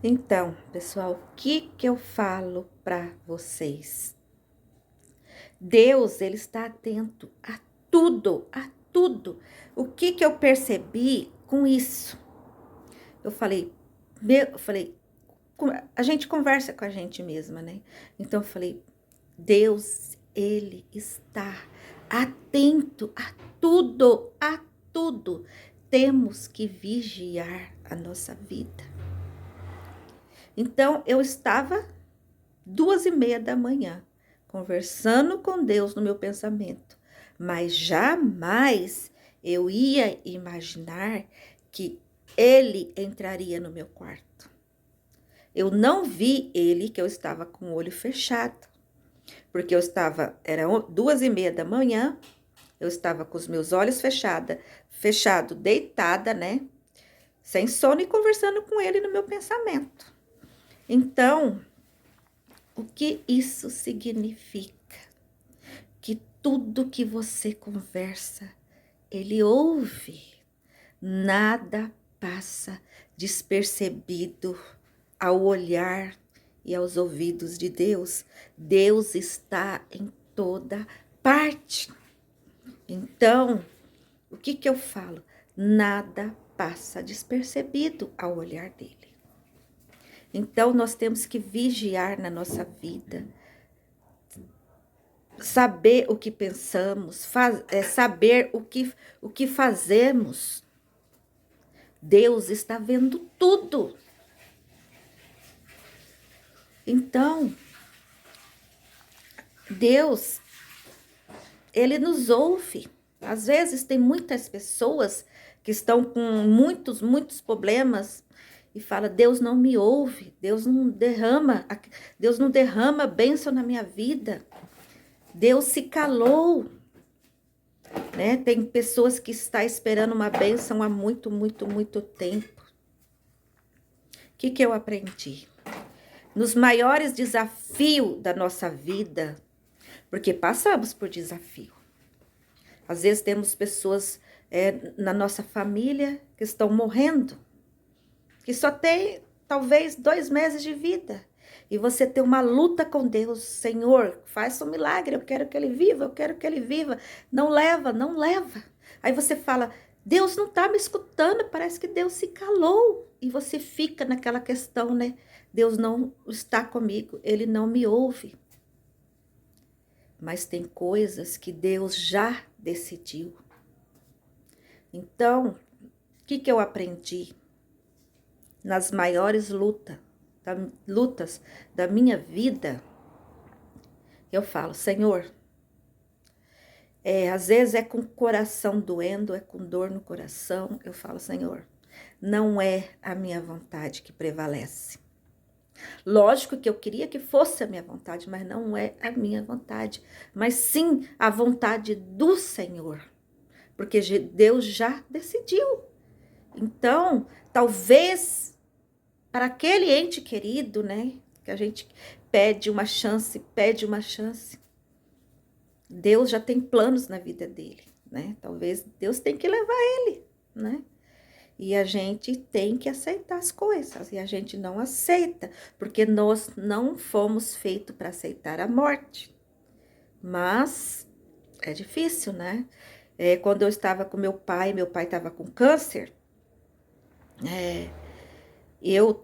Então, pessoal, o que eu falo para vocês? Deus, ele está atento a tudo, a tudo. O que eu percebi com isso? Eu falei, a gente conversa com a gente mesma, né? Então eu falei, Deus, ele está atento a tudo, a tudo. Temos que vigiar a nossa vida. Então eu estava 2:30 da manhã, conversando com Deus no meu pensamento, mas jamais eu ia imaginar que ele entraria no meu quarto. Eu não vi ele, que eu estava com o olho fechado, porque era 2:30 da manhã, eu estava com os meus olhos fechado, deitada, né? Sem sono e conversando com ele no meu pensamento. Então, o que isso significa? Que tudo que você conversa, ele ouve. Nada passa despercebido ao olhar e aos ouvidos de Deus. Deus está em toda parte. Então, o que eu falo? Nada passa despercebido ao olhar dele. Então, nós temos que vigiar na nossa vida, saber o que pensamos, saber o que fazemos. Deus está vendo tudo. Então, Deus, ele nos ouve. Às vezes tem muitas pessoas que estão com muitos problemas e fala: Deus não me ouve, Deus não derrama bênção na minha vida. Deus se calou, né? Tem pessoas que estão esperando uma bênção há muito tempo. O que eu aprendi? Nos maiores desafios da nossa vida, porque passamos por desafio. Às vezes temos pessoas na nossa família que estão morrendo, que só tem talvez 2 meses de vida. E você tem uma luta com Deus. Senhor, faça um milagre, eu quero que ele viva, eu quero que ele viva. Não leva, não leva. Aí você fala, Deus não está me escutando, parece que Deus se calou. E você fica naquela questão, né? Deus não está comigo, ele não me ouve. Mas tem coisas que Deus já decidiu. Então, o que eu aprendi? Nas maiores lutas da minha vida, eu falo, Senhor, às vezes é com o coração doendo, é com dor no coração, eu falo, Senhor, não é a minha vontade que prevalece. Lógico que eu queria que fosse a minha vontade, mas não é a minha vontade, mas sim a vontade do Senhor, porque Deus já decidiu. Então, talvez para aquele ente querido, né, que a gente pede uma chance, Deus já tem planos na vida dele, né? Talvez Deus tenha que levar ele, né? E a gente tem que aceitar as coisas, e a gente não aceita, porque nós não fomos feitos para aceitar a morte. Mas é difícil, né? Quando eu estava com meu pai estava com câncer,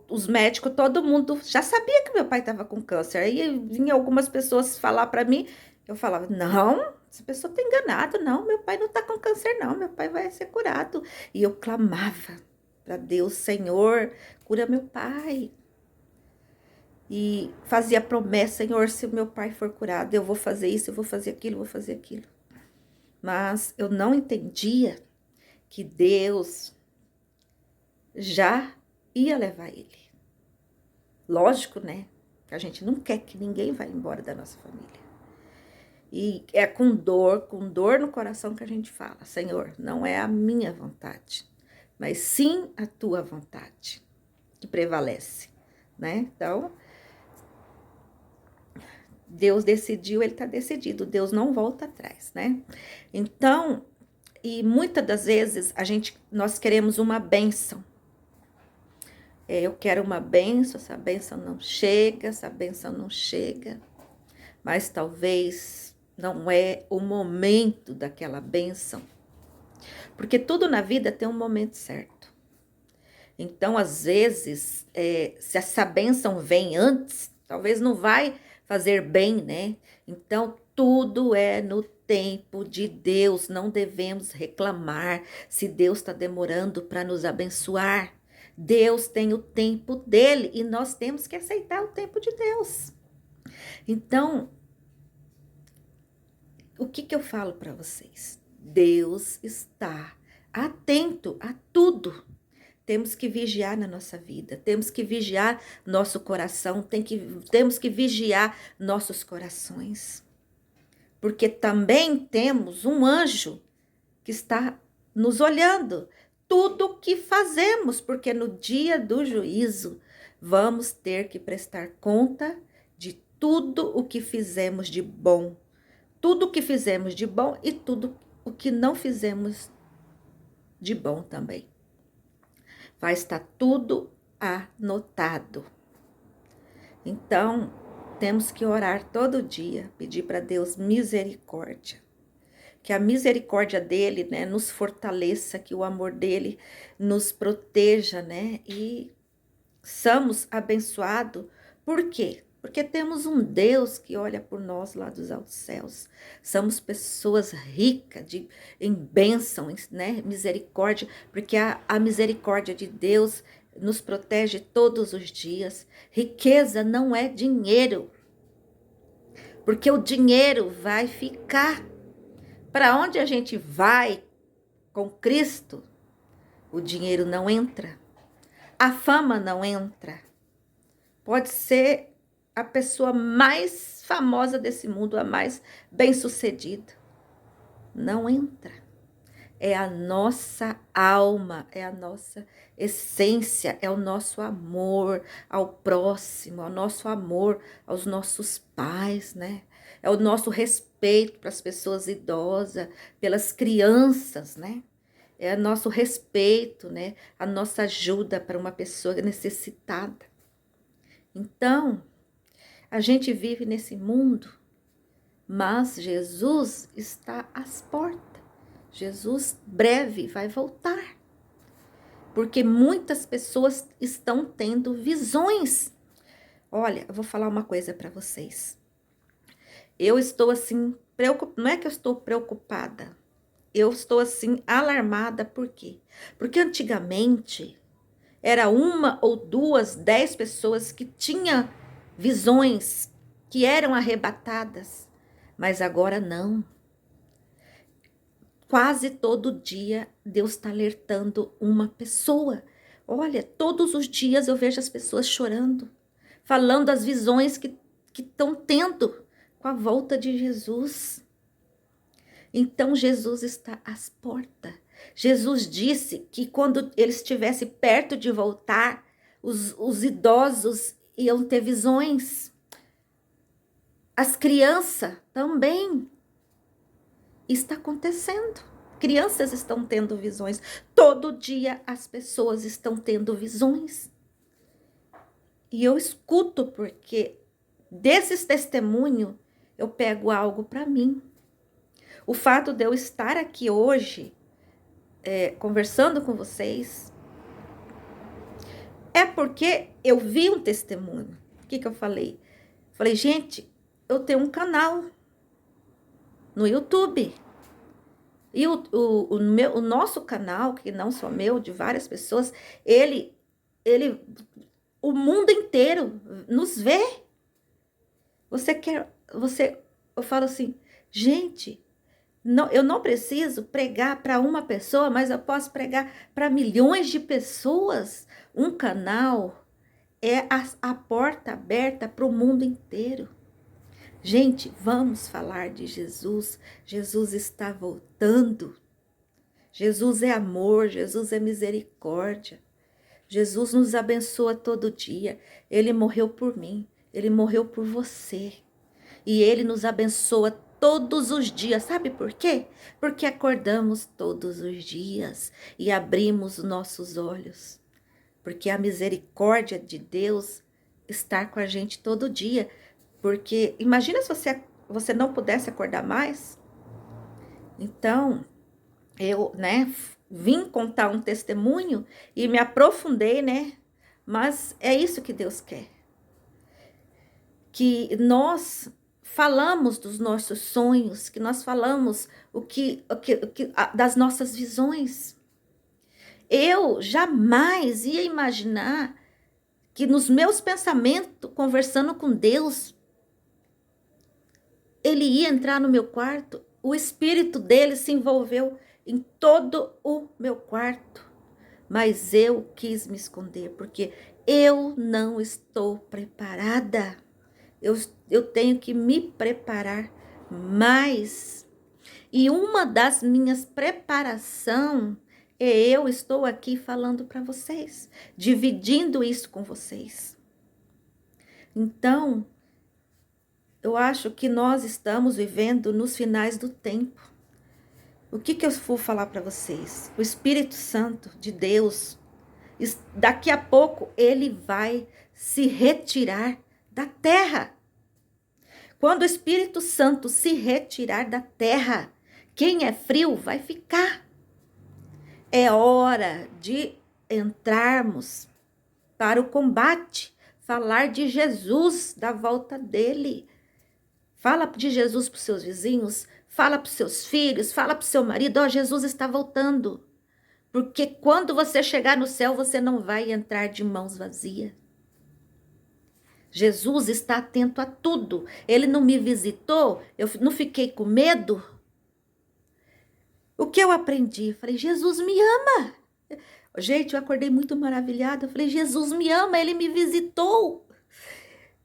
os médicos, todo mundo já sabia que meu pai estava com câncer. Aí vinha algumas pessoas falar para mim, eu falava, não, essa pessoa tá enganada, não, meu pai não tá com câncer não, meu pai vai ser curado. E eu clamava para Deus, Senhor, cura meu pai. E fazia promessa, Senhor, se meu pai for curado, eu vou fazer isso, eu vou fazer aquilo, vou fazer aquilo. Mas eu não entendia que Deus já ia levar ele. Lógico, né? Que a gente não quer que ninguém vá embora da nossa família. E é com dor no coração que a gente fala, Senhor, não é a minha vontade, mas sim a tua vontade que prevalece, né? Então, Deus decidiu, ele está decidido, Deus não volta atrás, né? Então, e muitas das vezes nós queremos uma bênção. Eu quero uma bênção, essa bênção não chega, essa bênção não chega. Mas talvez não é o momento daquela bênção. Porque tudo na vida tem um momento certo. Então, às vezes, se essa bênção vem antes, talvez não vai fazer bem, né? Então, tudo é no tempo de Deus. Não devemos reclamar se Deus está demorando para nos abençoar. Deus tem o tempo dele e nós temos que aceitar o tempo de Deus. Então, o que eu falo para vocês? Deus está atento a tudo. Temos que vigiar na nossa vida, temos que vigiar nosso coração, temos que vigiar nossos corações. Porque também temos um anjo que está nos olhando. Tudo o que fazemos, porque no dia do juízo vamos ter que prestar conta de tudo o que fizemos de bom. Tudo o que fizemos de bom e tudo o que não fizemos de bom também. Vai estar tudo anotado. Então, temos que orar todo dia, pedir para Deus misericórdia. Que a misericórdia dele, né, nos fortaleça, que o amor dele nos proteja, né? E somos abençoados. Por quê? Porque temos um Deus que olha por nós lá dos altos céus. Somos pessoas ricas em bênçãos, né? Misericórdia, porque a misericórdia de Deus nos protege todos os dias. Riqueza não é dinheiro, porque o dinheiro vai ficar. Para onde a gente vai com Cristo, o dinheiro não entra, a fama não entra. Pode ser a pessoa mais famosa desse mundo, a mais bem-sucedida. Não entra. É a nossa alma, é a nossa essência, é o nosso amor ao próximo, é o nosso amor aos nossos pais, né? É o nosso respeito para as pessoas idosas, pelas crianças, né? É o nosso respeito, né? A nossa ajuda para uma pessoa necessitada. Então, a gente vive nesse mundo, mas Jesus está às portas. Jesus breve vai voltar. Porque muitas pessoas estão tendo visões. Olha, eu vou falar uma coisa para vocês. Eu estou assim, não é que eu estou preocupada. Eu estou assim, alarmada. Por quê? Porque antigamente era 1 ou 2, 10 pessoas que tinham visões, que eram arrebatadas, mas agora não. Quase todo dia Deus está alertando uma pessoa. Olha, todos os dias eu vejo as pessoas chorando, falando das visões que estão tendo com a volta de Jesus. Então Jesus está às portas. Jesus disse que quando ele estivesse perto de voltar, os idosos iam ter visões. As crianças também. Está acontecendo. Crianças estão tendo visões. Todo dia as pessoas estão tendo visões. E eu escuto porque desses testemunhos eu pego algo para mim. O fato de eu estar aqui hoje conversando com vocês é porque eu vi um testemunho. O que eu falei? Falei, gente, eu tenho um canal no YouTube. E o nosso canal, que não só meu, de várias pessoas, o mundo inteiro nos vê. Eu falo assim, gente, não, eu não preciso pregar para uma pessoa, mas eu posso pregar para milhões de pessoas. Um canal é a porta aberta para o mundo inteiro. Gente, vamos falar de Jesus. Jesus está voltando. Jesus é amor, Jesus é misericórdia. Jesus nos abençoa todo dia. Ele morreu por mim, ele morreu por você. E ele nos abençoa todos os dias. Sabe por quê? Porque acordamos todos os dias e abrimos nossos olhos. porque a misericórdia de Deus está com a gente todo dia. Porque imagina se você não pudesse acordar mais. Então, eu, né, vim contar um testemunho e me aprofundei, né? Mas é isso que Deus quer. Que nós falamos dos nossos sonhos, que nós falamos das nossas visões. Eu jamais ia imaginar que nos meus pensamentos, conversando com Deus, ele ia entrar no meu quarto, o espírito dele se envolveu em todo o meu quarto. Mas eu quis me esconder, porque eu não estou preparada. Eu tenho que me preparar mais. E uma das minhas preparações é eu estou aqui falando para vocês, dividindo isso com vocês. Então, eu acho que nós estamos vivendo nos finais do tempo. O que eu vou falar para vocês? O Espírito Santo de Deus, daqui a pouco ele vai se retirar da terra. Quando o Espírito Santo se retirar da terra, quem é frio vai ficar. É hora de entrarmos para o combate, falar de Jesus, da volta dele. Fala de Jesus para os seus vizinhos, fala para os seus filhos, fala para o seu marido, ó, Jesus está voltando. Porque quando você chegar no céu, você não vai entrar de mãos vazias. Jesus está atento a tudo. Ele não me visitou, eu não fiquei com medo. O que eu aprendi? Eu falei, Jesus me ama. Gente, eu acordei muito maravilhada. Eu falei, Jesus me ama, ele me visitou.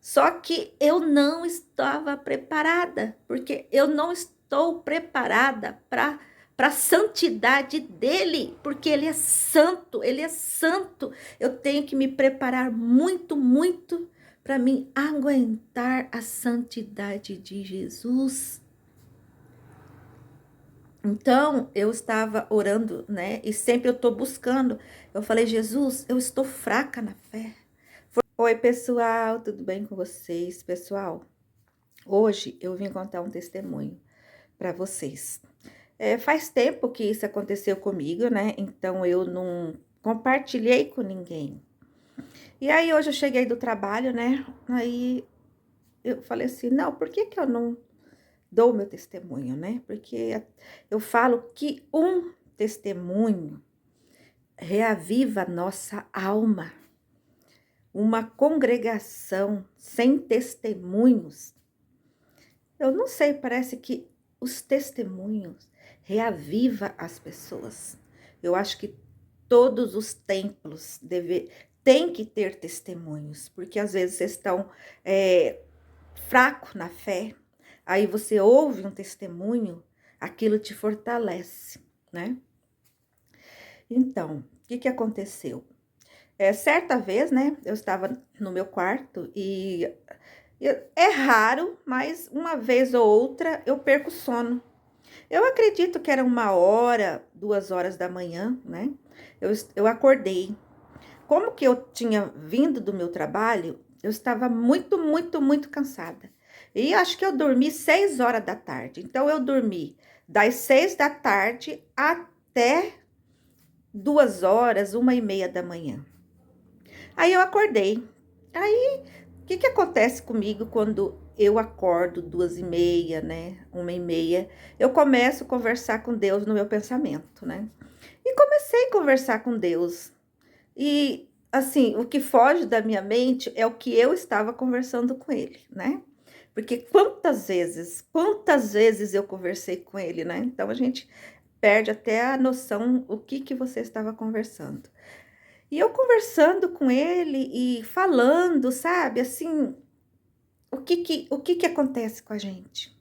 Só que eu não estava preparada, porque eu não estou preparada para a santidade dele, porque ele é santo, ele é santo. Eu tenho que me preparar muito, muito para mim aguentar a santidade de Jesus. Então, eu estava orando, né? E sempre eu estou buscando. Eu falei, Jesus, eu estou fraca na fé. Oi, pessoal, tudo bem com vocês? Pessoal, hoje eu vim contar um testemunho para vocês. Faz tempo que isso aconteceu comigo, né? Então, eu não compartilhei com ninguém. E aí, hoje eu cheguei do trabalho, né? Aí, eu falei assim, não, por que eu não dou meu testemunho, né? Porque eu falo que um testemunho reaviva a nossa alma. Uma congregação sem testemunhos, eu não sei, parece que os testemunhos reaviva as pessoas. Eu acho que todos os templos têm que ter testemunhos, porque às vezes vocês estão fracos na fé, aí você ouve um testemunho, aquilo te fortalece, né? Então, o que aconteceu? Certa vez, né, eu estava no meu quarto e é raro, mas uma vez ou outra eu perco sono. Eu acredito que era 1 hora, 2 horas da manhã, né, eu acordei. Como que eu tinha vindo do meu trabalho, eu estava muito, muito, muito cansada. E acho que eu dormi 6 horas da tarde. Então, eu dormi das 6 da tarde até 2 horas, 1h30 da manhã. Aí eu acordei. Aí, o que acontece comigo quando eu acordo 2h30, né? 1h30? Eu começo a conversar com Deus no meu pensamento, né? E comecei a conversar com Deus. E, assim, o que foge da minha mente é o que eu estava conversando com ele, né? Porque quantas vezes eu conversei com ele, né? Então, a gente perde até a noção o que você estava conversando. E eu conversando com ele e falando, sabe, assim, o que acontece com a gente?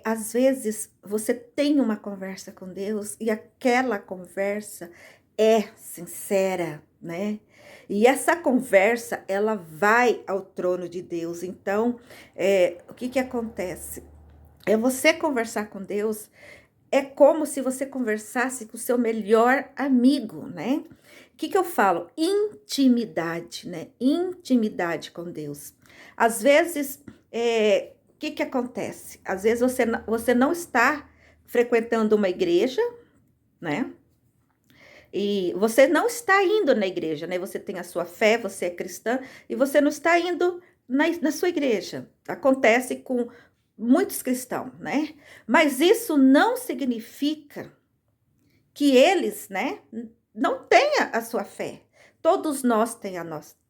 Às vezes você tem uma conversa com Deus e aquela conversa é sincera, né? E essa conversa, ela vai ao trono de Deus. Então, o que acontece? Você conversar com Deus é como se você conversasse com o seu melhor amigo, né? O que eu falo? Intimidade, né? Intimidade com Deus. Às vezes, o que acontece? Às vezes você não está frequentando uma igreja, né? E você não está indo na igreja, né? Você tem a sua fé, você é cristã, e você não está indo na sua igreja. Acontece com muitos cristãos, né? Mas isso não significa que eles, né, não tenham a sua fé. Todos nós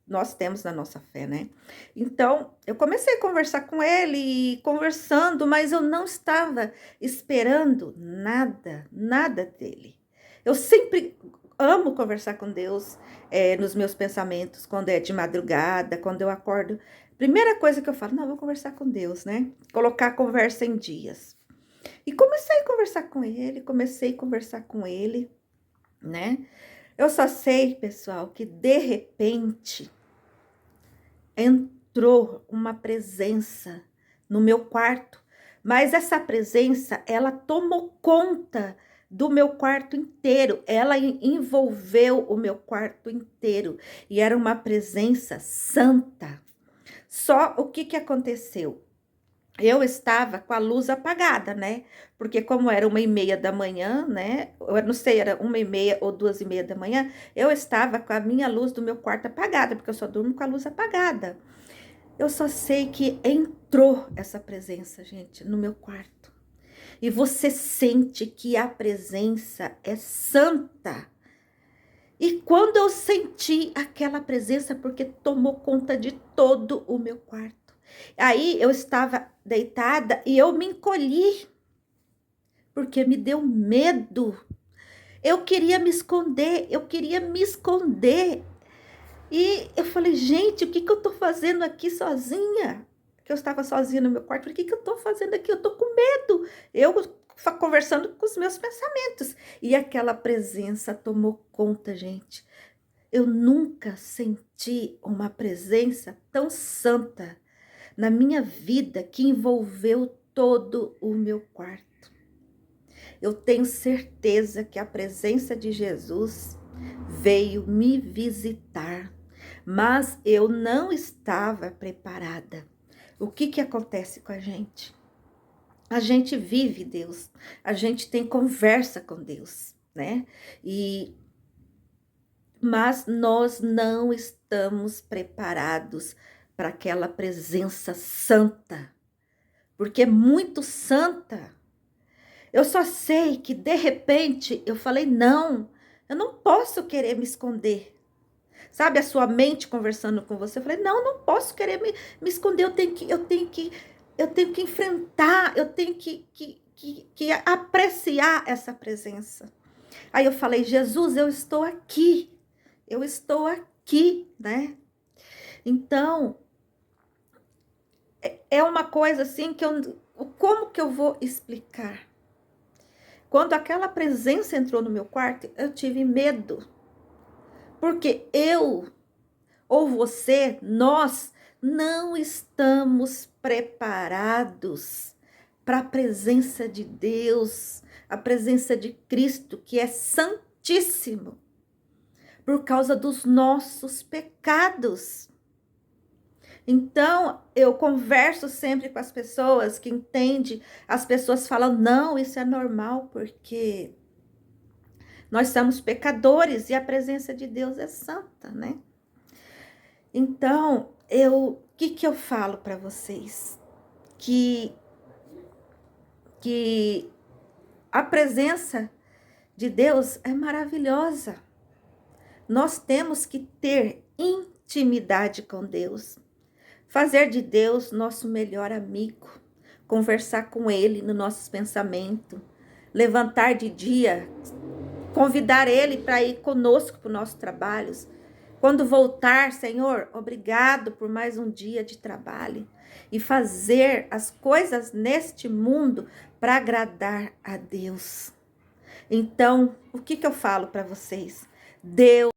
nós temos na nossa fé, né? Então, eu comecei a conversar com ele, conversando, mas eu não estava esperando nada dele. Eu sempre amo conversar com Deus nos meus pensamentos, quando é de madrugada, quando eu acordo. Primeira coisa que eu falo, não, vou conversar com Deus, né? Colocar a conversa em dias. E comecei a conversar com ele, né? Eu só sei, pessoal, que de repente entrou uma presença no meu quarto, mas essa presença, ela tomou conta do meu quarto inteiro, ela envolveu o meu quarto inteiro, e era uma presença santa. Só o que aconteceu? Eu estava com a luz apagada, né? Porque como era 1h30 da manhã, né? Eu não sei, era 1h30 ou 2h30 da manhã, eu estava com a minha luz do meu quarto apagada, porque eu só durmo com a luz apagada. Eu só sei que entrou essa presença, gente, no meu quarto. E você sente que a presença é santa. E quando eu senti aquela presença, porque tomou conta de todo o meu quarto. Aí eu estava deitada e eu me encolhi, porque me deu medo. Eu queria me esconder. E eu falei, gente, o que eu tô fazendo aqui sozinha? Que eu estava sozinha no meu quarto. Falei, o que eu tô fazendo aqui? Eu tô com medo. Eu conversando com os meus pensamentos. E aquela presença tomou conta, gente. Eu nunca senti uma presença tão santa na minha vida, que envolveu todo o meu quarto. Eu tenho certeza que a presença de Jesus veio me visitar, mas eu não estava preparada. O que acontece com a gente? A gente vive Deus, a gente tem conversa com Deus, né? Mas nós não estamos preparados para aquela presença santa, porque é muito santa. Eu só sei que de repente eu falei, não, eu não posso querer me esconder. Sabe a sua mente conversando com você? Eu falei, não posso querer me esconder, eu tenho que enfrentar, eu tenho que apreciar essa presença. Aí eu falei, Jesus, eu estou aqui, né? Então, é uma coisa assim que como que eu vou explicar? Quando aquela presença entrou no meu quarto, eu tive medo. Porque eu, ou você, nós não estamos preparados para a presença de Deus, a presença de Cristo, que é santíssimo, por causa dos nossos pecados. Então, eu converso sempre com as pessoas que entendem, as pessoas falam, não, isso é normal, porque nós somos pecadores e a presença de Deus é santa, né? Então, o que eu falo para vocês? Que a presença de Deus é maravilhosa. Nós temos que ter intimidade com Deus. Fazer de Deus nosso melhor amigo, conversar com Ele nos nossos pensamentos, levantar de dia, convidar Ele para ir conosco para os nossos trabalhos. Quando voltar, Senhor, obrigado por mais um dia de trabalho e fazer as coisas neste mundo para agradar a Deus. Então, o que eu falo para vocês? Deus